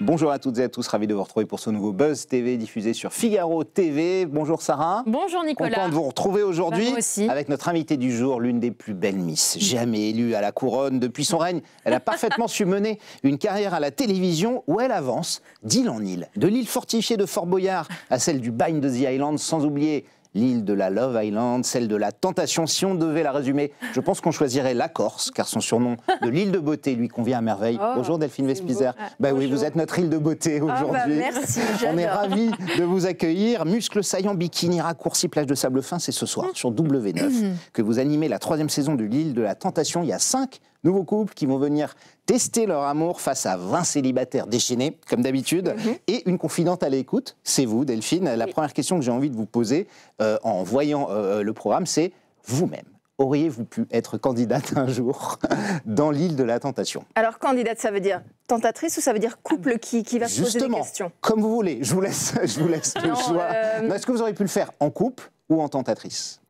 Bonjour à toutes et à tous, ravi de vous retrouver pour ce nouveau Buzz TV diffusé sur Figaro TV. Bonjour Sarah. Bonjour Nicolas. Content de vous retrouver aujourd'hui avec notre invitée du jour, l'une des plus belles Miss jamais élue à la couronne. Depuis son règne, elle a parfaitement su mener une carrière à la télévision où elle avance d'île en île. De l'île fortifiée de Fort Boyard à celle du bagne de The Island, sans oublier l'île de la Love Island, celle de la Tentation. Si on devait la résumer, je pense qu'on choisirait la Corse, car son surnom de l'île de beauté lui convient à merveille. Bonjour Delphine Vespizer. Oui, vous êtes notre île de beauté aujourd'hui. Merci, on est ravis de vous accueillir. Muscles saillants, bikini, raccourcis, plage de sable fin, c'est ce soir sur W9 que vous animez la 3e saison de l'île de la Tentation. Il y a 5 nouveaux couples qui vont venir tester leur amour face à 20 célibataires déchaînés, comme d'habitude, et une confidente à l'écoute, c'est vous, Delphine. La première question que j'ai envie de vous poser en voyant le programme, c'est vous-même. Auriez-vous pu être candidate un jour dans l'île de la Tentation? Alors, candidate, ça veut dire tentatrice ou ça veut dire couple qui va se poser des questions? Comme vous voulez, je vous laisse le choix. Est-ce que vous auriez pu le faire en couple ou en tentatrice?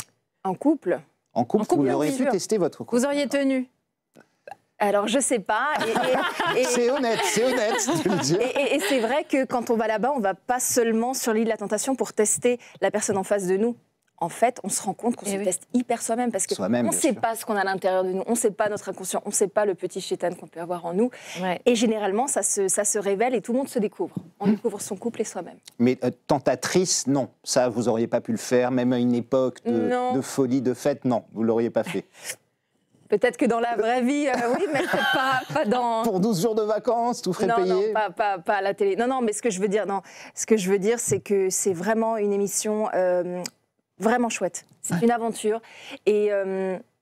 En couple. En couple, vous auriez pu tester votre couple. Vous auriez tenu? Alors, je sais pas. C'est honnête de le dire. Et c'est vrai que quand on va là-bas, on va pas seulement sur l'île de la Tentation pour tester la personne en face de nous. En fait, on se rend compte qu'on se teste hyper soi-même parce qu'on ne sait pas ce qu'on a à l'intérieur de nous, on ne sait pas notre inconscient, on ne sait pas le petit chétan qu'on peut avoir en nous. Ouais. Et généralement, ça se révèle et tout le monde se découvre. On découvre son couple et soi-même. Mais tentatrice, non. Ça, vous n'auriez pas pu le faire, même à une époque de folie, de fête, non. Vous ne l'auriez pas fait. Peut-être que dans la vraie vie, oui, mais pas dans... Pour 12 jours de vacances, tout frais payé? Non, pas à la télé. Non, mais ce que je veux dire, c'est que c'est vraiment une émission vraiment chouette. C'est une aventure. Et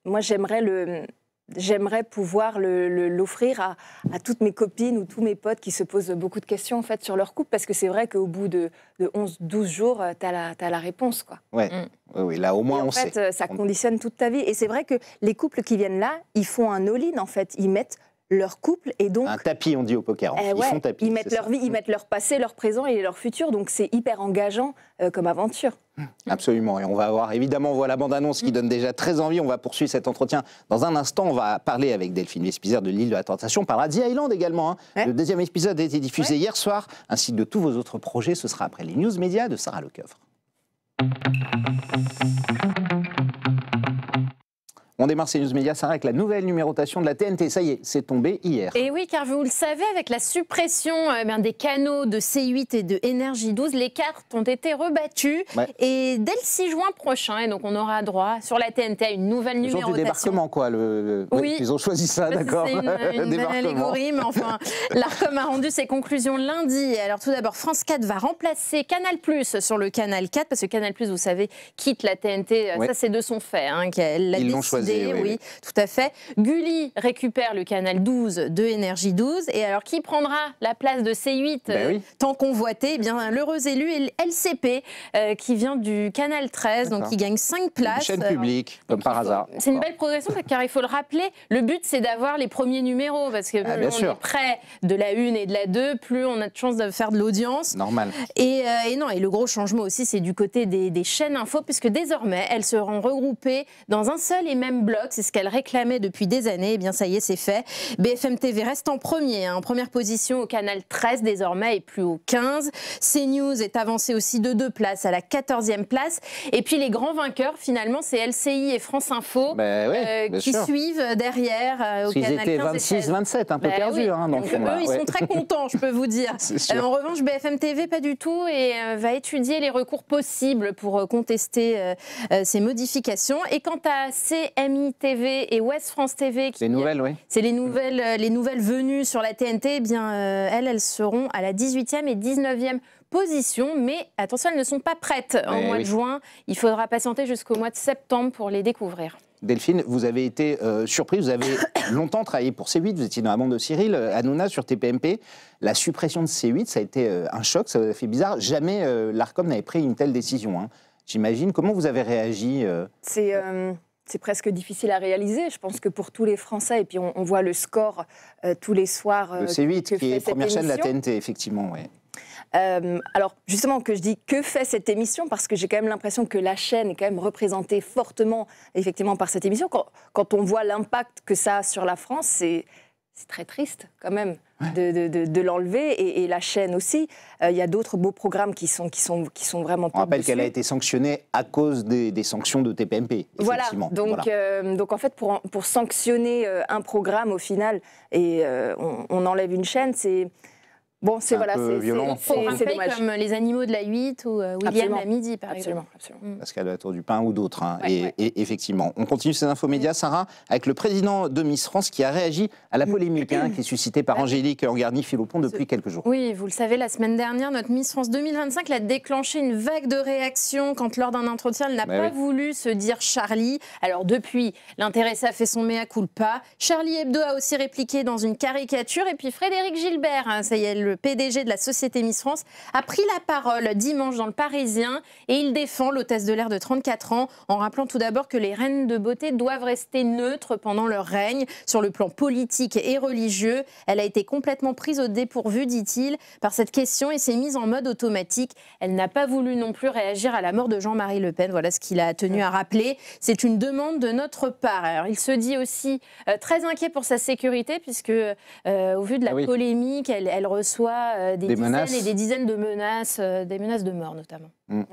moi, j'aimerais pouvoir l'offrir à toutes mes copines ou tous mes potes qui se posent beaucoup de questions en fait, sur leur couple, parce que c'est vrai qu'au bout de 11-12 jours, t'as la réponse, quoi. Ouais. Oui, là au moins on sait. En fait, ça conditionne toute ta vie. Et c'est vrai que les couples qui viennent là, ils font un all-in, en fait. Ils mettent leur couple et donc... Un tapis, on dit au poker. Ils font tapis. Ils mettent leur vie, ils mettent leur passé, leur présent et leur futur. Donc c'est hyper engageant comme aventure. Absolument. Et on va avoir, évidemment, on voit la bande-annonce qui donne déjà très envie. On va poursuivre cet entretien. Dans un instant, on va parler avec Delphine Vespizer de l'île de la Tentation. On parlera d'E Island également. Le 2e épisode a été diffusé hier soir, ainsi que de tous vos autres projets. Ce sera après les news médias de Sarah Lecoeuvre. On démarre ces news médias, Sarah, avec la nouvelle numérotation de la TNT. Ça y est, c'est tombé hier. Et oui, car vous le savez, avec la suppression des canaux de C8 et de Énergie 12, les cartes ont été rebattues. Ouais. Et dès le 6 juin prochain, et donc on aura droit sur la TNT à une nouvelle numérotation. Le jour du débarquement, quoi. Oui, ils ont choisi ça, d'accord. C'est une belle allégorie, mais enfin, l'Arcom a rendu ses conclusions lundi. Alors tout d'abord, France 4 va remplacer Canal+ sur le Canal 4, parce que Canal+, vous savez, quitte la TNT. Ouais. Ça, c'est de son fait, hein, qu'elle l'a décidé. Oui, tout à fait. Gulli récupère le canal 12 de Énergie 12. Et alors, qui prendra la place de C8 tant convoité? Eh bien, l'heureux élu est LCP, qui vient du canal 13, donc qui gagne 5 places. Une chaîne publique, comme par hasard. C'est une belle progression, car il faut le rappeler, le but, c'est d'avoir les premiers numéros, parce que plus on est près de la 1 et de la 2, plus on a de chances de faire de l'audience. Normal. Et le gros changement aussi, c'est du côté des chaînes info, puisque désormais, elles seront regroupées dans un seul et même bloc, c'est ce qu'elle réclamait depuis des années, et bien ça y est, c'est fait. BFM TV reste en première position au canal 13 désormais et plus au 15. CNews est avancé aussi de 2 places à la 14e place. Et puis les grands vainqueurs, finalement, c'est LCI et France Info qui suivent derrière au canal 15 et 16. Ils étaient 26-27, un peu perdus. Hein, donc, eux, ils sont très contents, je peux vous dire. En revanche, BFM TV, pas du tout, et va étudier les recours possibles pour contester ces modifications. Et quant à CMI TV et Ouest France TV, c'est les nouvelles venues sur la TNT, eh bien, elles seront à la 18e et 19e position, mais attention, elles ne sont pas prêtes en mois de juin. Il faudra patienter jusqu'au mois de septembre pour les découvrir. Delphine, vous avez été surprise, vous avez longtemps travaillé pour C8, vous étiez dans la bande de Cyril Hanouna sur TPMP. La suppression de C8, ça a été un choc, ça vous a fait bizarre. Jamais l'Arcom n'avait pris une telle décision, hein. J'imagine. Comment vous avez réagi C'est presque difficile à réaliser. Je pense que pour tous les Français, et puis on voit le score tous les soirs. Le C8, qui est première chaîne de la TNT, effectivement, oui. Alors justement que je dis que fait cette émission, parce que j'ai quand même l'impression que la chaîne est quand même représentée fortement effectivement par cette émission. Quand on voit l'impact que ça a sur la France, c'est très triste quand même de l'enlever, et la chaîne aussi. Il y a d'autres beaux programmes qui sont vraiment On rappelle qu'elle a été sanctionnée à cause des sanctions de TPMP. Voilà, donc en fait pour sanctionner un programme au final, et on enlève une chaîne, c'est... Bon, c'est violent. C'est dommage. Comme Les Animaux de la 8 ou William à midi, par exemple. Absolument. Pascal de la Tour du Pin ou d'autres. Et effectivement. On continue ces infos médias, Sarah, avec le président de Miss France qui a réagi à la polémique qui est suscitée par Angélique Angarny-Philopon depuis quelques jours. Oui, vous le savez, la semaine dernière, notre Miss France 2025 a déclenché une vague de réactions quand, lors d'un entretien, elle n'a pas voulu se dire Charlie. Alors depuis, l'intéressé a fait son mea culpa. Charlie Hebdo a aussi répliqué dans une caricature. Et puis Frédéric Gilbert, ça y est, le PDG de la société Miss France, a pris la parole dimanche dans Le Parisien, et il défend l'hôtesse de l'air de 34 ans en rappelant tout d'abord que les reines de beauté doivent rester neutres pendant leur règne. Sur le plan politique et religieux, elle a été complètement prise au dépourvu, dit-il, par cette question et s'est mise en mode automatique. Elle n'a pas voulu non plus réagir à la mort de Jean-Marie Le Pen. Voilà ce qu'il a tenu à rappeler. C'est une demande de notre part. Alors, il se dit aussi très inquiet pour sa sécurité, puisque au vu de la polémique, elle reçoit des dizaines menaces. Et des dizaines de menaces, des menaces de mort notamment.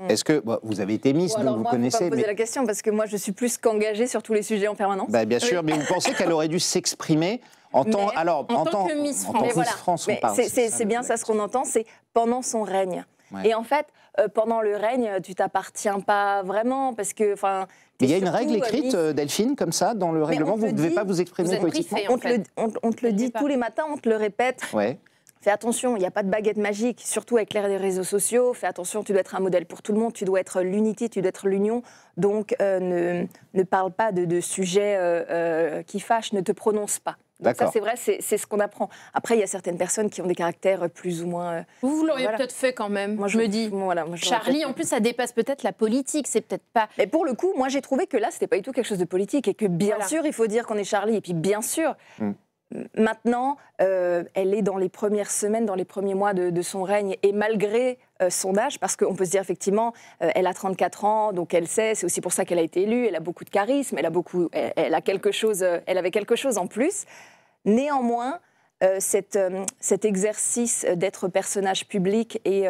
Est-ce que vous avez été Miss, donc vous connaissez... Je ne vais pas poser la question, parce que moi je suis plus qu'engagée sur tous les sujets en permanence. Bien sûr, mais vous pensez qu'elle aurait dû s'exprimer en tant que Miss France. C'est bien ça ce qu'on entend, c'est pendant son règne. Et en fait, pendant le règne, tu t'appartiens pas vraiment, parce que... Il y a une règle écrite, Delphine, comme ça, dans le règlement, vous ne devez pas vous exprimer politiquement. On te le dit tous les matins, on te le répète. Fais attention, il n'y a pas de baguette magique, surtout avec l'ère des réseaux sociaux. Fais attention, tu dois être un modèle pour tout le monde, tu dois être l'unité, tu dois être l'union. Donc ne parle pas de sujets qui fâchent, ne te prononce pas. Donc ça, c'est vrai, c'est ce qu'on apprend. Après, il y a certaines personnes qui ont des caractères plus ou moins... Vous l'auriez peut-être fait quand même, moi, je me dis. Charlie, en plus, ça dépasse peut-être la politique, c'est peut-être pas... Mais pour le coup, moi, j'ai trouvé que là, c'était pas du tout quelque chose de politique, et que bien sûr, il faut dire qu'on est Charlie, et puis bien sûr... Maintenant, elle est dans les premières semaines, dans les premiers mois de son règne, et malgré son âge, parce qu'on peut se dire effectivement, elle a 34 ans, donc elle sait, c'est aussi pour ça qu'elle a été élue, elle a beaucoup de charisme, elle avait quelque chose en plus. Néanmoins, cet exercice d'être personnage public et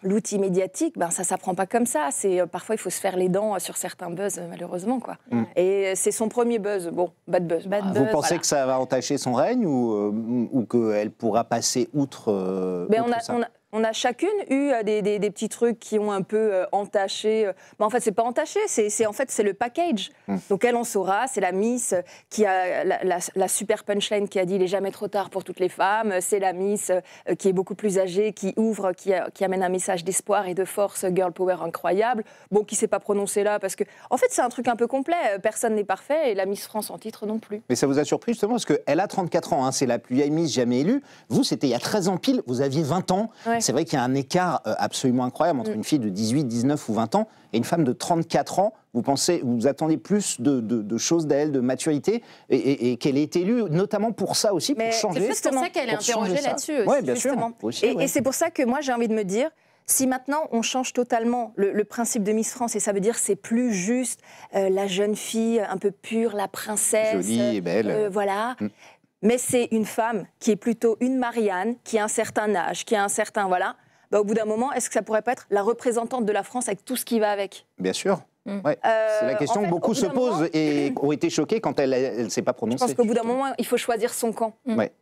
l'outil médiatique, ça s'apprend pas comme ça. Parfois, il faut se faire les dents sur certains buzz, malheureusement, quoi. Et c'est son premier buzz. Bon, bad buzz. Vous pensez que ça va entacher son règne ou qu'elle pourra passer outre ça? On a chacune eu des petits trucs qui ont un peu entaché. En fait, c'est pas entaché, c'est le package. Donc elle, on saura, c'est la Miss qui a la super punchline qui a dit « il est jamais trop tard pour toutes les femmes ». C'est la Miss qui est beaucoup plus âgée, qui ouvre, qui amène un message d'espoir et de force, girl power incroyable. Bon, qui s'est pas prononcé là parce que, en fait, c'est un truc un peu complet. Personne n'est parfait et la Miss France en titre non plus. Mais ça vous a surpris justement parce qu'elle a 34 ans, c'est la plus vieille Miss jamais élue. Vous, c'était il y a 13 ans pile, vous aviez 20 ans. C'est vrai qu'il y a un écart absolument incroyable entre une fille de 18, 19 ou 20 ans et une femme de 34 ans. Vous attendez plus de choses d'elle, de maturité, et qu'elle ait été élue, notamment pour ça aussi, pour changer. C'est pour ça qu'elle est interrogée là-dessus aussi. Oui, bien sûr. Et c'est pour ça que moi, j'ai envie de me dire, si maintenant on change totalement le principe de Miss France, et ça veut dire c'est plus juste la jeune fille un peu pure, la princesse. Jolie et belle. Voilà. Mais c'est une femme qui est plutôt une Marianne, qui a un certain âge, qui a un certain... Voilà. Au bout d'un moment, est-ce que ça pourrait pas être la représentante de la France avec tout ce qui va avec? Bien sûr. Ouais. C'est la question que beaucoup se posent et ont été choqués quand elle ne s'est pas prononcée. Je pense qu'au bout d'un moment, il faut choisir son camp. Ouais.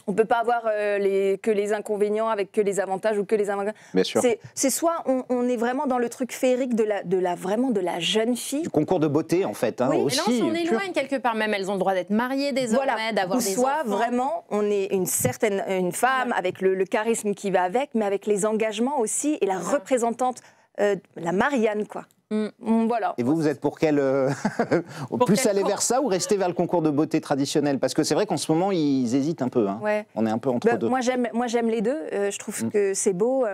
On ne peut pas avoir que les inconvénients avec que les avantages ou que les avantages. Bien sûr. C'est soit on est vraiment dans le truc féerique de la jeune fille. Du concours de beauté, en fait. Oui, aussi, mais là, on s'en éloigne quelque part. Même elles ont le droit d'être mariées désormais, d'avoir des enfants. Soit vraiment, on est une femme avec le charisme qui va avec, mais avec les engagements aussi et la représentante, la Marianne, quoi. Voilà. Et vous êtes pour quel plus aller vers ça ou rester vers le concours de beauté traditionnel? Parce que c'est vrai qu'en ce moment ils hésitent un peu. On est un peu entre deux. Moi j'aime les deux. Je trouve que c'est beau.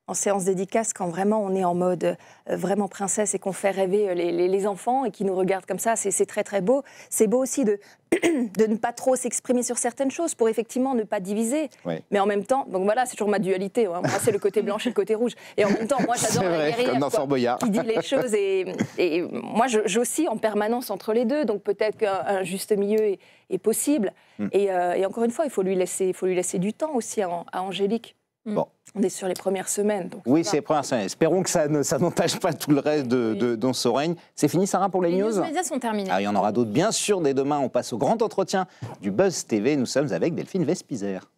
en séance dédicace, quand vraiment on est en mode vraiment princesse et qu'on fait rêver les enfants et qui nous regardent comme ça, c'est très très beau. C'est beau aussi de ne pas trop s'exprimer sur certaines choses pour effectivement ne pas diviser. Oui. Mais en même temps, donc voilà, c'est toujours ma dualité. Hein. Moi, c'est le côté blanc et le côté rouge. Et en même temps, moi, j'adore la guerrière qui dit les choses. Et moi, j'oscille en permanence entre les deux. Donc peut-être qu'un juste milieu est possible. Et encore une fois, il faut lui laisser du temps aussi à Angélique. Bon. On est sur les premières semaines. Donc oui, c'est les premières semaines. Espérons que ça n'entache pas tout le reste de son règne. C'est fini, Sarah, pour les news. Les médias sont terminés. Il y en aura d'autres, bien sûr. Dès demain, on passe au grand entretien du Buzz TV. Nous sommes avec Delphine Vespizer.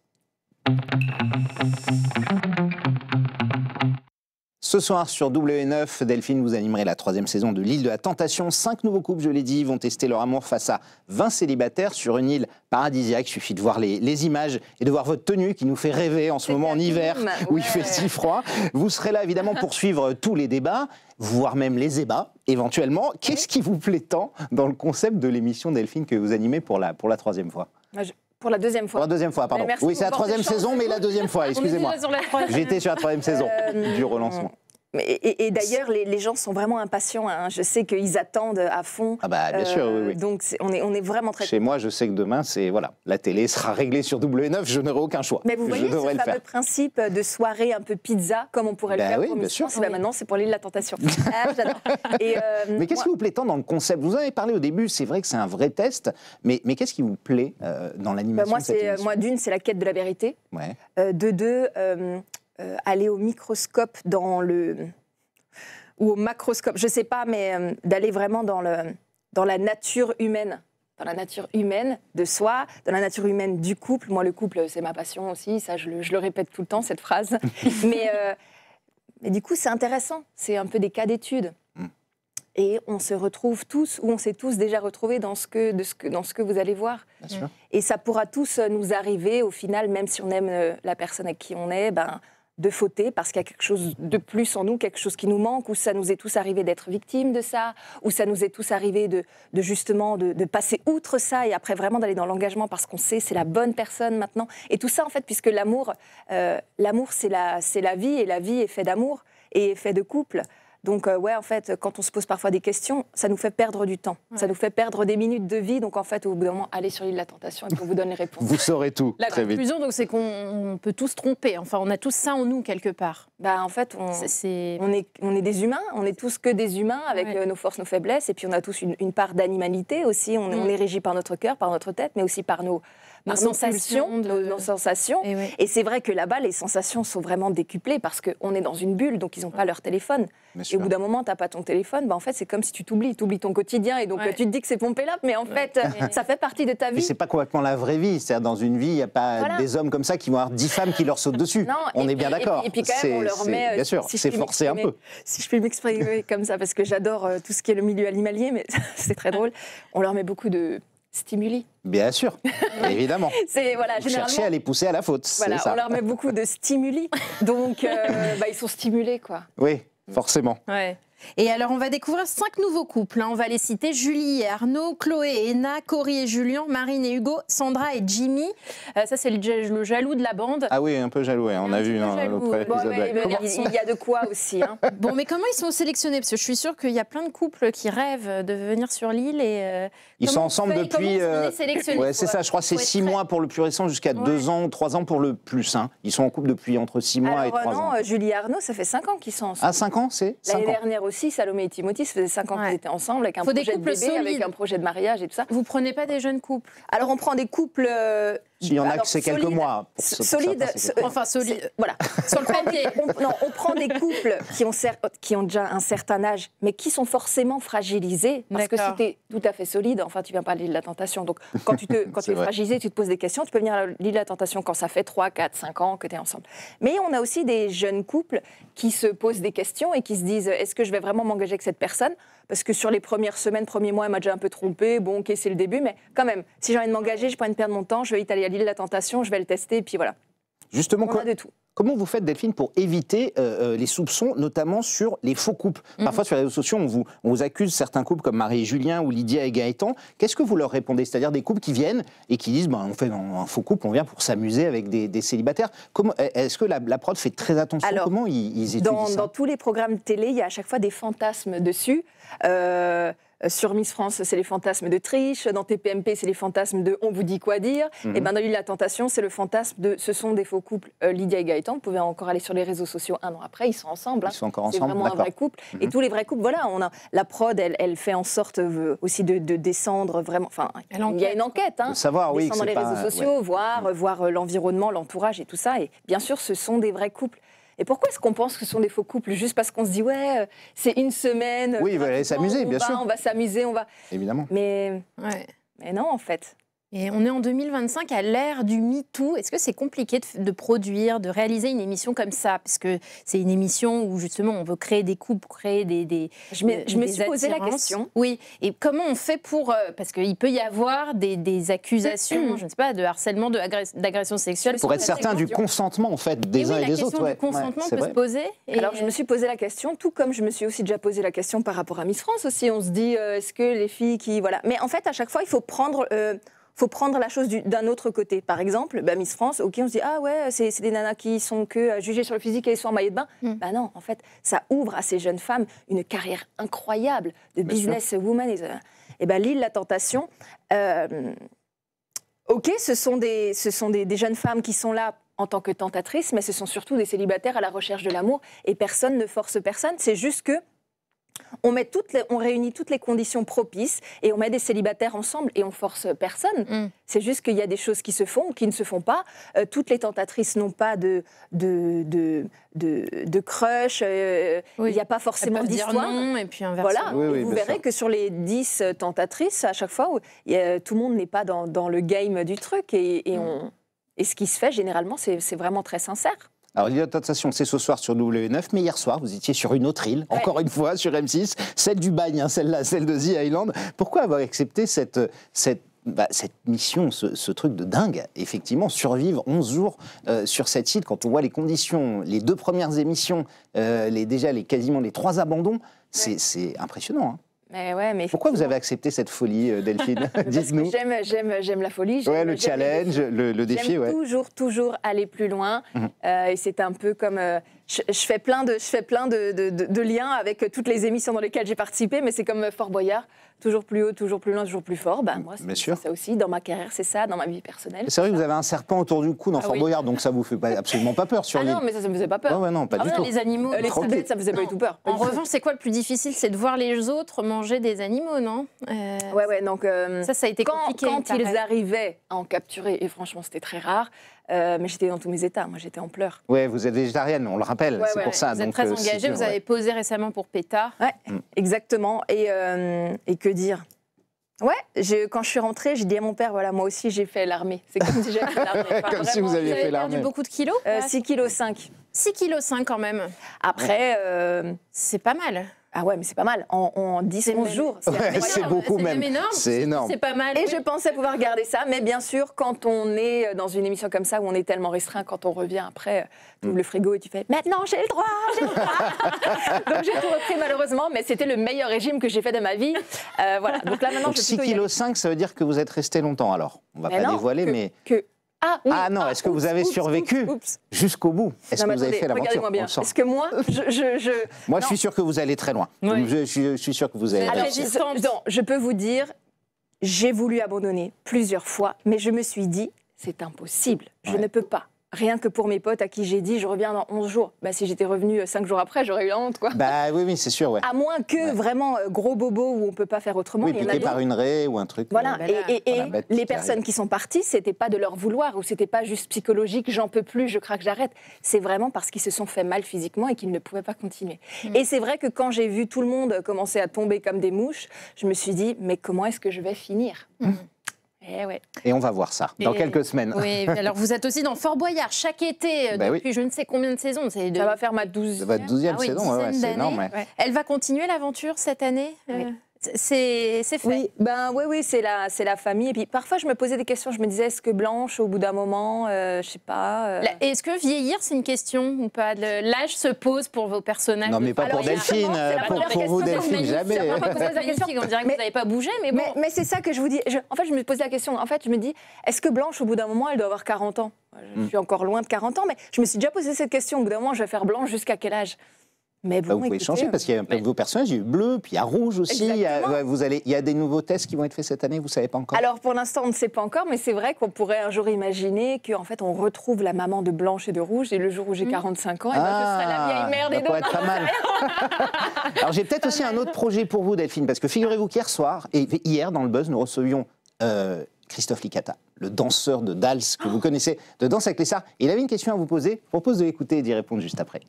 Ce soir sur W9, Delphine, vous animerez la 3e saison de l'île de la Tentation. 5 nouveaux couples, je l'ai dit, vont tester leur amour face à 20 célibataires sur une île paradisiaque. Il suffit de voir les images et de voir votre tenue qui nous fait rêver en ce moment en hiver où il fait si froid. Vous serez là évidemment pour suivre tous les débats, voire même les ébats éventuellement. Qu'est-ce qui vous plaît tant dans le concept de l'émission, Delphine, que vous animez pour la 3e fois ? Pour la 2e fois. Pour la 2e fois, pardon. Oui, c'est la 3e saison, mais la 2e fois, excusez-moi. J'étais sur la 3e saison du relancement. Et d'ailleurs, les gens sont vraiment impatients. Hein. Je sais qu'ils attendent à fond. Ah bah bien sûr, oui. Donc on est vraiment très. Chez moi, je sais que demain, la télé sera réglée sur W9. Je n'aurai aucun choix. Mais vous voyez ce fameux principe de soirée un peu pizza, comme on pourrait le faire pour Miss France. Maintenant, c'est pour l'île de la Tentation. J'adore. Mais qu'est-ce qui vous plaît tant dans le concept ? Vous en avez parlé au début. C'est vrai que c'est un vrai test. Mais qu'est-ce qui vous plaît dans l'animation de cette émission ? Moi, d'une, c'est la quête de la vérité. Ouais. De deux. Aller au microscope ou au macroscope, je ne sais pas, mais d'aller vraiment dans la nature humaine. Dans la nature humaine de soi, dans la nature humaine du couple. Moi, le couple, c'est ma passion aussi. Ça, je le répète tout le temps, cette phrase. mais du coup, c'est intéressant. C'est un peu des cas d'études. Et on se retrouve tous, ou on s'est tous déjà retrouvés dans ce que vous allez voir. Bien sûr. Et ça pourra tous nous arriver, au final, même si on aime la personne avec qui on est, de fauter parce qu'il y a quelque chose de plus en nous, quelque chose qui nous manque, ou ça nous est tous arrivé d'être victimes de ça, ou ça nous est tous arrivé de justement de passer outre ça et après vraiment d'aller dans l'engagement parce qu'on sait c'est la bonne personne maintenant. Et tout ça en fait, puisque l'amour c'est la vie, et la vie est faite d'amour et est faite de couple. Donc en fait, quand on se pose parfois des questions, ça nous fait perdre du temps. Ouais. Ça nous fait perdre des minutes de vie. Donc en fait, au bout d'un moment, allez sur l'île de la Tentation et puis on vous donne les réponses. Vous saurez tout. La très conclusion, vite. Donc, c'est qu'on peut tous se tromper. Enfin, on a tous ça en nous quelque part. En fait, on est des humains. On est tous que des humains avec nos forces, nos faiblesses. Et puis on a tous une part d'animalité aussi. On est régi par notre cœur, par notre tête, mais aussi par nos sensations. Nos sensations. Et c'est vrai que là-bas, les sensations sont vraiment décuplées parce qu'on est dans une bulle, donc ils n'ont pas leur téléphone. Et au bout d'un moment, tu n'as pas ton téléphone, en fait, c'est comme si tu t'oublies ton quotidien. Et donc, tu te dis que c'est pompé là, mais en fait, ça fait partie de ta vie. Mais c'est pas complètement la vraie vie. C'est-à-dire, dans une vie, il n'y a pas des hommes comme ça qui vont avoir 10 femmes qui leur sautent dessus. Non, on est bien d'accord. Et puis, quand même, on leur met. Bien sûr, c'est forcé un peu. Si je puis m'exprimer comme ça, parce que j'adore tout ce qui est le milieu animalier, mais c'est très drôle. On leur met beaucoup de stimuli. Bien sûr, évidemment. Vous cherchez à les pousser à la faute. Voilà, ça. On leur met beaucoup de stimuli. Donc, ils sont stimulés, quoi. Oui, forcément. Ouais. Et alors, on va découvrir 5 nouveaux couples. On va les citer: Julie et Arnaud, Chloé et Enna, Cory et Julien, Marine et Hugo, Sandra et Jimmy. Ça, c'est le jaloux de la bande. Ah oui, un peu jaloux, on a vu dans l'autre épisode. Il y a de quoi aussi. Hein. Bon, mais comment ils sont sélectionnés? Parce que je suis sûre qu'il y a plein de couples qui rêvent de venir sur l'île. Ils sont ensemble depuis... Ouais, c'est ça, je crois que c'est 6 mois pour le plus récent, jusqu'à 2 ans ou 3 ans pour le plus. Hein. Ils sont en couple depuis entre 6 mois et 3 ans. Julie et Arnaud, ça fait 5 ans qu'ils sont ensemble. Ah, 5 ans, c'est 5 ans. L'année dernière aussi, Salomé et Timothy, ça faisait 5 ans qu'ils étaient ensemble, avec un projet de bébé, avec un projet de mariage et tout ça. Vous prenez pas des jeunes couples? Alors, on prend des couples... Il y en a que c'est quelques mois. Solides. Enfin, solides. Voilà. Sur le papier. On prend des couples qui ont déjà un certain âge, mais qui sont forcément fragilisés. Parce que si tu es tout à fait solide, enfin, tu viens pas de l'île de la Tentation. Donc, quand tu es fragilisé, tu te poses des questions. Tu peux venir à l'île de la Tentation quand ça fait 3, 4, 5 ans que tu es ensemble. Mais on a aussi des jeunes couples qui se posent des questions et qui se disent: est-ce que je vais vraiment m'engager avec cette personne? Parce que sur les premières semaines, premiers mois, elle m'a déjà un peu trompée. Bon, ok, c'est le début, mais quand même, si j'ai envie de m'engager, je n'ai pas envie de perdre mon temps, je vais aller à l'île de la Tentation, je vais le tester, et puis voilà. Justement, on a de tout. Comment vous faites, Delphine, pour éviter les soupçons, notamment sur les faux couples? Parfois, sur les réseaux sociaux, on vous accuse certains couples comme Marie et Julien ou Lydia et Gaëtan. Qu'est-ce que vous leur répondez? C'est-à-dire des couples qui viennent et qui disent on fait un faux couple, on vient pour s'amuser avec des célibataires. Est-ce que la prod fait très attention? Alors, comment ils étudient ça? Dans tous les programmes télé, il y a à chaque fois des fantasmes dessus. Sur Miss France, c'est les fantasmes de triche. Dans TPMP, c'est les fantasmes de on vous dit quoi dire. Et ben dans L'île de la Tentation, c'est le fantasme de ce sont des faux couples. Lydia et Gaëtan, vous pouvez encore aller sur les réseaux sociaux 1 an après, ils sont ensemble. Ils sont encore ensemble. C'est vraiment un vrai couple. Et tous les vrais couples, voilà, la prod, elle fait en sorte aussi de descendre vraiment. Enfin, il y a une enquête. De savoir, oui, descendre dans les réseaux sociaux, voir l'environnement, l'entourage et tout ça. Et bien sûr, ce sont des vrais couples. Et pourquoi est-ce qu'on pense que ce sont des faux couples? Juste parce qu'on se dit, ouais, c'est une semaine. Oui, ils veulent aller s'amuser, bien sûr. On va s'amuser, on va. Évidemment. Mais non, en fait. Et on est en 2025, à l'ère du MeToo. Est-ce que c'est compliqué de produire, de réaliser une émission comme ça? Parce que c'est une émission où, justement, on veut créer des couples, créer des Je me suis posé la question. Oui. Et comment on fait pour... parce qu'il peut y avoir des accusations, je ne sais pas, de harcèlement, d'agression sexuelle. Pour être certain du consentement, en fait, des uns et des autres. La question du consentement peut se poser. Alors, je me suis posé la question, tout comme je me suis aussi déjà posé la question par rapport à Miss France aussi. On se dit, est-ce que les filles qui... Voilà. Mais en fait, à chaque fois, il faut prendre la chose d'un autre côté. Par exemple, Miss France, ok, on se dit, ah ouais, c'est des nanas qui sont que jugées sur le physique et ils sont en maillot de bain. Bah non, en fait, ça ouvre à ces jeunes femmes une carrière incroyable de businesswoman. Et L'île de la Tentation, ok, ce sont des jeunes femmes qui sont là en tant que tentatrices, mais ce sont surtout des célibataires à la recherche de l'amour et personne ne force personne. C'est juste que on réunit toutes les conditions propices et on met des célibataires ensemble et on force personne. C'est juste qu'il y a des choses qui se font ou qui ne se font pas. Toutes les tentatrices n'ont pas de crush. Il n'y a pas forcément d'histoire. Et puis inversement. Voilà. Vous verrez que sur les 10 tentatrices, à chaque fois, tout le monde n'est pas dans le game du truc. Et ce qui se fait, généralement, c'est vraiment très sincère. Alors, l'île de la Tentation, c'est ce soir sur W9, mais hier soir, vous étiez sur une autre île, encore une fois, sur M6, celle du Bagne, celle-là, celle de The Island. Pourquoi avoir accepté cette mission, ce truc de dingue? Effectivement, survivre 11 jours sur cette île, quand on voit les conditions, les 2 premières émissions, quasiment les 3 abandons, c'est impressionnant, hein. Mais pourquoi vous avez accepté cette folie, Delphine? Dites-nous. J'aime la folie. Le challenge, le défi. J'aime toujours aller plus loin. Et c'est un peu comme... Je fais plein de liens avec toutes les émissions dans lesquelles j'ai participé, mais c'est comme Fort Boyard. Toujours plus haut, toujours plus loin, toujours plus fort. Moi, c'est ça aussi. Dans ma carrière, c'est ça. Dans ma vie personnelle. C'est vrai que vous avez un serpent autour du cou dans Fort Boyard, donc ça vous fait absolument pas peur sur l'île. Non, mais ça me faisait pas peur. Non, pas du tout. Les animaux, les crevettes, ça me faisait pas du tout peur. En revanche, c'est quoi le plus difficile? C'est de voir les autres manger des animaux, non? Donc ça a été compliqué. Quand ils arrivaient à en capturer, et franchement, c'était très rare. Mais j'étais dans tous mes états, moi j'étais en pleurs. Ouais, vous êtes végétarienne, on le rappelle, c'est pour ça. Vous êtes très engagée, vous avez posé récemment pour PETA. Exactement, et que dire? Quand je suis rentrée, j'ai dit à mon père, voilà, moi aussi j'ai fait l'armée. C'est comme si j'avais fait l'armée. Comme si vous aviez fait l'armée. Vous avez perdu beaucoup de kilos? 6,5 kg. 6,5 kg quand même. Après... c'est pas mal. Ah ouais, mais c'est pas mal. En 10-11 jours. C'est beaucoup même. C'est énorme. C'est pas mal. Et je pensais pouvoir garder ça. Mais bien sûr, quand on est dans une émission comme ça, où on est tellement restreint, quand on revient après, tu ouvres le frigo et tu fais « Maintenant, j'ai le droit, j'ai le droit !» Donc j'ai tout repris malheureusement, mais c'était le meilleur régime que j'ai fait de ma vie. Voilà. Donc là, maintenant, 6,5 kg, ça veut dire que vous êtes resté longtemps alors. On va pas dévoiler, mais... Est-ce que vous avez survécu jusqu'au bout? Est-ce que vous avez fait l'aventure? Regardez-moi bien. Est-ce que moi, Moi, je suis sûr que vous allez très loin. Donc, je suis sûr que vous allez... Je peux vous dire, j'ai voulu abandonner plusieurs fois, mais je me suis dit, c'est impossible, je ne peux pas. Rien que pour mes potes à qui j'ai dit, je reviens dans 11 jours. Si j'étais revenue 5 jours après, j'aurais eu la honte, quoi. Oui, c'est sûr, À moins que vraiment gros bobo où on ne peut pas faire autrement. Oui, piqué par une raie ou un truc. Voilà, et les personnes qui sont parties, c'était pas de leur vouloir ou c'était pas juste psychologique, j'en peux plus, je craque, j'arrête. C'est vraiment parce qu'ils se sont fait mal physiquement et qu'ils ne pouvaient pas continuer. Et c'est vrai que quand j'ai vu tout le monde commencer à tomber comme des mouches, je me suis dit, mais comment est-ce que je vais finir? Et on va voir ça dans quelques semaines. Oui, alors vous êtes aussi dans Fort Boyard chaque été depuis je ne sais combien de saisons. Ça va faire ma 12e saison, c'est énorme. Elle va continuer l'aventure cette année c'est fait. Oui, oui, c'est la famille. Et puis parfois, je me posais des questions. Je me disais, est-ce que Blanche, au bout d'un moment, je sais pas. Est-ce que vieillir, c'est une question ou pas? L'âge se pose pour vos personnages? Non, mais pas pour Delphine. Pour vous, Delphine, jamais. On dirait que vous n'avez pas bougé, mais bon. Mais c'est ça que je vous dis. En fait, je me posais la question. En fait, je me dis, est-ce que Blanche, au bout d'un moment, elle doit avoir 40 ans? Je suis encore loin de 40 ans, mais je me suis déjà posé cette question. Au bout d'un moment, je vais faire Blanche jusqu'à quel âge? Mais bon, vous pouvez changer parce qu'il y a un peu de vos personnages, il y a eu bleu, puis il y a rouge aussi. Il y a des nouveaux tests qui vont être faits cette année, vous ne savez pas encore? Alors pour l'instant, on ne sait pas encore, mais c'est vrai qu'on pourrait un jour imaginer qu'en fait, on retrouve la maman de Blanche et de Rouge, et le jour où j'ai 45 ans, et je serai la vieille mère des deux. Ça pourrait être pas mal. Alors j'ai peut-être aussi un autre projet pour vous, Delphine, parce que figurez-vous qu'hier soir, et hier dans le Buzz, nous recevions Christophe Licata, le danseur de Dals que vous connaissez, de Danse avec les stars. Il avait une question à vous poser, je propose de l'écouter et d'y répondre juste après.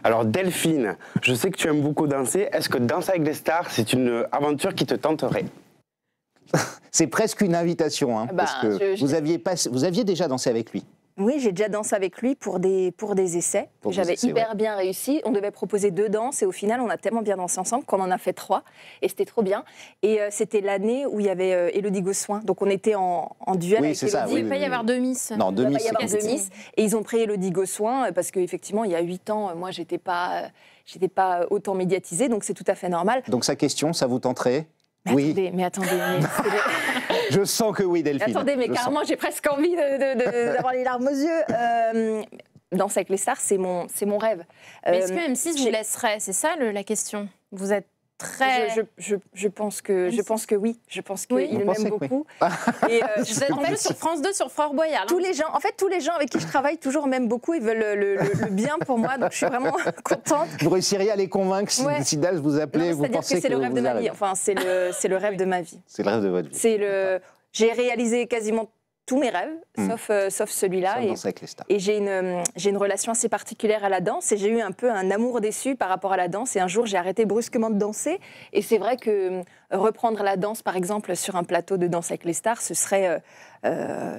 Alors Delphine, je sais que tu aimes beaucoup danser. Est-ce que Danse avec les stars, c'est une aventure qui te tenterait? C'est presque une invitation, hein, parce que vous aviez déjà dansé avec lui. Oui, j'ai déjà dansé avec lui pour des essais. J'avais hyper bien réussi. On devait proposer 2 danses et au final, on a tellement bien dansé ensemble qu'on en a fait 3 et c'était trop bien. Et c'était l'année où il y avait Élodie Gossuin. Donc on était en duel avec Élodie. Il ne va pas y avoir 2 Miss. Non, 2 Miss. Il va y avoir 2 Miss. Et ils ont pris Élodie Gossuin parce qu'effectivement, il y a 8 ans, moi, j'étais pas autant médiatisée, donc c'est tout à fait normal. Donc sa question, ça vous tenterait? Mais attendez. Je sens que oui, Delphine. Attendez, mais carrément, j'ai presque envie d'avoir les larmes aux yeux. Danse avec les stars, c'est mon rêve. Mais est-ce que M6 vous laisserait? C'est ça la question. Vous êtes très... Je pense que oui. Je pense qu'il m'aime beaucoup. Et vous êtes en plus sur France 2, sur Fort Boyard. Tous les gens avec qui je travaille toujours m'aiment beaucoup et veulent le bien pour moi. Donc je suis vraiment contente. Vous réussiriez à les convaincre si Dals vous appelait, vous pensez que c'est le rêve de ma vie. Enfin, c'est le rêve de ma vie. C'est le rêve de votre vie. J'ai réalisé quasiment tous mes rêves, sauf celui-là. Et j'ai une relation assez particulière à la danse. Et j'ai eu un peu un amour déçu par rapport à la danse. Et un jour, j'ai arrêté brusquement de danser. Et c'est vrai que reprendre la danse, par exemple, sur un plateau de Danse avec les stars, ce serait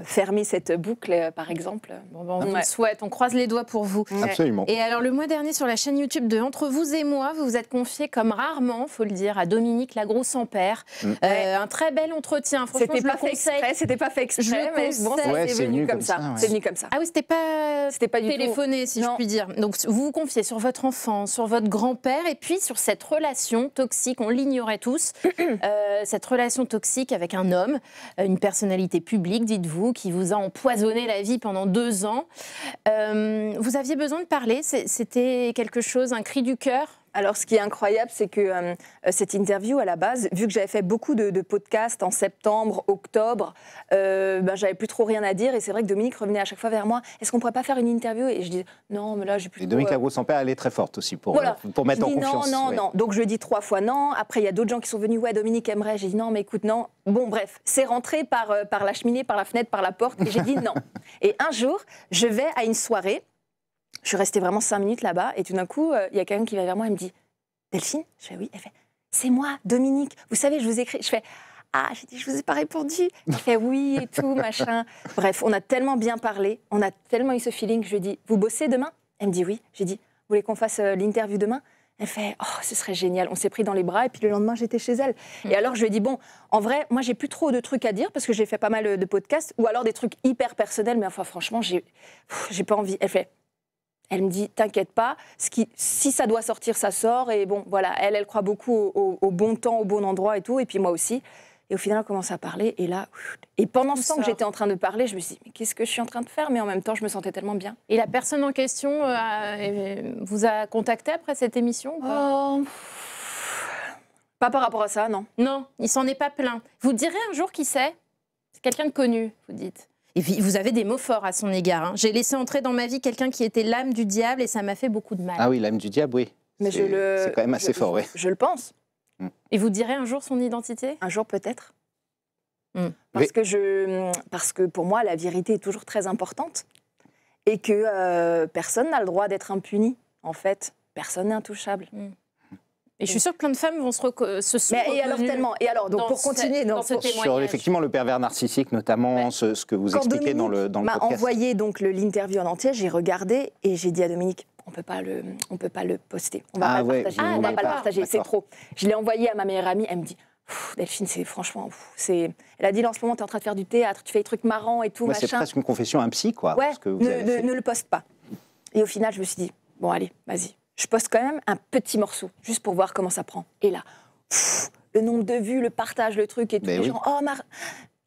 fermer cette boucle, par exemple. On le souhaite, on croise les doigts pour vous. Absolument. Et alors, le mois dernier, sur la chaîne YouTube de Entre vous et moi, vous vous êtes confié, comme rarement, faut le dire, à Dominique Lagroux-Sans-Père. Un très bel entretien. Franchement, C'était pas fait exprès, mais bon, c'est venu comme ça. C'est venu comme ça. Ah oui, c'était pas du téléphoné, si je puis dire. Donc, vous vous confiez sur votre enfant, sur votre grand-père, et puis sur cette relation toxique, on l'ignorait tous, cette relation toxique avec un homme, une personnalité publique, dites-vous, qui vous a empoisonné la vie pendant 2 ans. Vous aviez besoin de parler, c'était quelque chose, un cri du cœur? Alors, ce qui est incroyable, c'est que cette interview, à la base, vu que j'avais fait beaucoup de podcasts en septembre, octobre, j'avais plus trop rien à dire. Et c'est vrai que Dominique revenait à chaque fois vers moi. Est-ce qu'on pourrait pas faire une interview? Et je dis non, mais là, j'ai plus. Et Dominique Lagroux-Sans-Père, elle est très forte aussi pour mettre en confiance. Non. Donc je dis 3 fois non. Après, il y a d'autres gens qui sont venus. Ouais, Dominique aimerait. J'ai dit non, mais écoute, non. Bon, bref, c'est rentré par la cheminée, par la fenêtre, par la porte. Et j'ai dit non. Et un jour, je vais à une soirée. Je suis restée vraiment 5 minutes là-bas et tout d'un coup, il y a quelqu'un qui va vers moi et me dit « Delphine ?» Je fais « Oui ». Elle fait « C'est moi, Dominique. Vous savez, je vous écris. » Je fais « Ah », j'ai dit « Je vous ai pas répondu. » Elle fait « Oui » et tout, machin. Bref, on a tellement bien parlé, on a tellement eu ce feeling. Je lui ai dit « Vous bossez demain ?» Elle me dit « Oui ». J'ai dit « Vous voulez qu'on fasse l'interview demain ?» Elle fait « Oh, ce serait génial. » On s'est pris dans les bras et puis le lendemain, j'étais chez elle. Et alors, je lui ai dit « Bon, en vrai, moi, j'ai plus trop de trucs à dire parce que j'ai fait pas mal de podcasts ou alors des trucs hyper personnels. Mais enfin, franchement, j'ai pas envie. » Elle me dit, t'inquiète pas, si ça doit sortir, ça sort. Et bon, voilà, elle croit beaucoup au bon temps, au bon endroit et tout. Et puis moi aussi. Et au final, on commence à parler. Et là, et pendant ce temps que j'étais en train de parler, je me suis dit, mais qu'est-ce que je suis en train de faire? Mais en même temps, je me sentais tellement bien. Et la personne en question vous a contacté après cette émission ou pas? Pas par rapport à ça, non. Non, il s'en est pas plaint. Vous direz un jour qui c'est? C'est quelqu'un de connu, vous dites. Et puis, vous avez des mots forts à son égard. Hein. J'ai laissé entrer dans ma vie quelqu'un qui était l'âme du diable et ça m'a fait beaucoup de mal. Ah oui, l'âme du diable, oui. Mais c'est quand même assez fort, oui. Je le pense. Et vous direz un jour son identité? Un jour, peut-être. Parce que pour moi, la vérité est toujours très importante. Et que personne n'a le droit d'être impuni, en fait. Personne n'est intouchable. Et je suis sûre que plein de femmes vont se souvenir. Et alors, donc pour continuer dans ce témoignage. Sur effectivement le pervers narcissique, notamment ce que vous expliquez dans le podcast. M'a envoyé donc l'interview en entier, j'ai regardé et j'ai dit à Dominique, on peut pas le poster. On va pas le partager. On va pas le partager. C'est trop. Je l'ai envoyé à ma meilleure amie. Elle me dit, Delphine, c'est franchement, elle a dit, en ce moment, tu es en train de faire du théâtre, tu fais des trucs marrants et tout, machin. C'est presque une confession à un psy, quoi. Ouais, que vous ne le poste pas. Et au final, je me suis dit, bon, allez, vas-y. Je poste quand même un petit morceau, juste pour voir comment ça prend. Et là, le nombre de vues, le partage, le truc et tout. Les gens,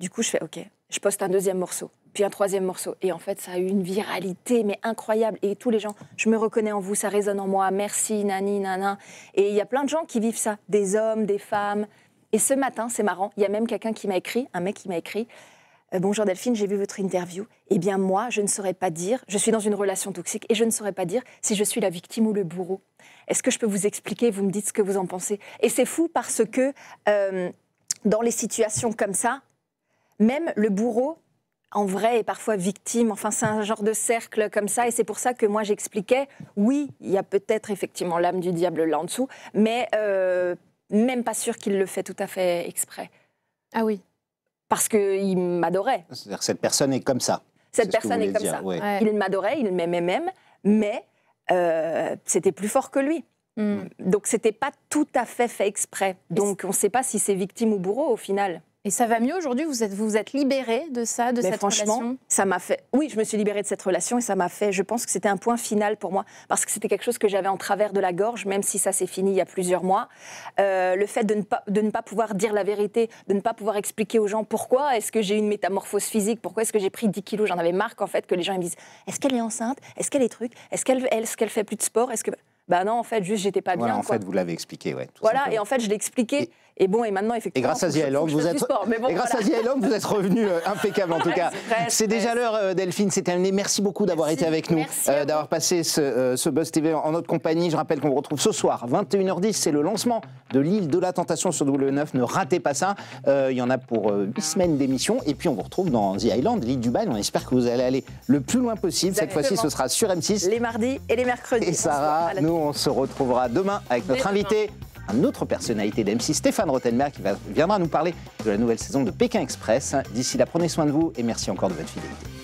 Du coup, je fais, OK, je poste un deuxième morceau, puis un troisième morceau. Et en fait, ça a eu une viralité, mais incroyable. Et tous les gens, je me reconnais en vous, ça résonne en moi, merci, nani, nana. Et il y a plein de gens qui vivent ça, des hommes, des femmes. Et ce matin, c'est marrant, il y a même quelqu'un qui m'a écrit, un mec qui m'a écrit, bonjour Delphine, j'ai vu votre interview. Eh bien moi, je ne saurais pas dire, je suis dans une relation toxique et je ne saurais pas dire si je suis la victime ou le bourreau. Est-ce que je peux vous expliquer, vous me dites ce que vous en pensez? Et c'est fou parce que dans les situations comme ça, même le bourreau, en vrai, est parfois victime. Enfin, c'est un genre de cercle comme ça. Et c'est pour ça que moi, j'expliquais, oui, il y a peut-être effectivement l'âme du diable là en dessous, mais même pas sûr qu'il le fait tout à fait exprès. Ah oui. Parce qu'il m'adorait. C'est-à-dire que cette personne est comme ça. Cette personne est comme ça. Ouais. Il m'adorait, il m'aimait même, mais c'était plus fort que lui. Donc, c'était pas tout à fait exprès. Donc, on ne sait pas si c'est victime ou bourreau au final. Et ça va mieux aujourd'hui? Vous êtes libérée de ça, de cette franchement, relation? Ça m'a fait... Oui, je me suis libérée de cette relation et ça m'a fait... Je pense que c'était un point final pour moi parce que c'était quelque chose que j'avais en travers de la gorge, même si ça s'est fini il y a plusieurs mois. Le fait de ne pas pouvoir dire la vérité, de ne pas pouvoir expliquer aux gens pourquoi est-ce que j'ai une métamorphose physique, pourquoi est-ce que j'ai pris 10 kilos. J'en avais marre qu'en fait, que les gens me disent est-ce qu'elle est enceinte? Est-ce qu'elle est truc? Est-ce qu'elle fait plus de sport? Est-ce que... Bah non, en fait, juste, j'étais pas bien. En fait, vous l'avez expliqué, ouais. Voilà, et en fait, je l'ai expliqué. Et bon, et maintenant, effectivement... Et grâce à The Island, vous êtes revenu impeccable, en tout cas. C'est déjà l'heure, Delphine, c'est terminé. Merci beaucoup d'avoir été avec nous, d'avoir passé ce Buzz TV en notre compagnie. Je rappelle qu'on vous retrouve ce soir, 21h10, c'est le lancement de l'île de la Tentation sur W9. Ne ratez pas ça. Il y en a pour 8 semaines d'émission. Et puis, on vous retrouve dans The Island, l'île du Bagne. On espère que vous allez aller le plus loin possible. Cette fois-ci, ce sera sur M6. Les mardis et les mercredis. Et Sarah, nous, on se retrouvera demain avec notre invité, une autre personnalité d'M6, Stéphane Rothenberg, qui viendra nous parler de la nouvelle saison de Pékin Express. D'ici là, prenez soin de vous et merci encore de votre fidélité.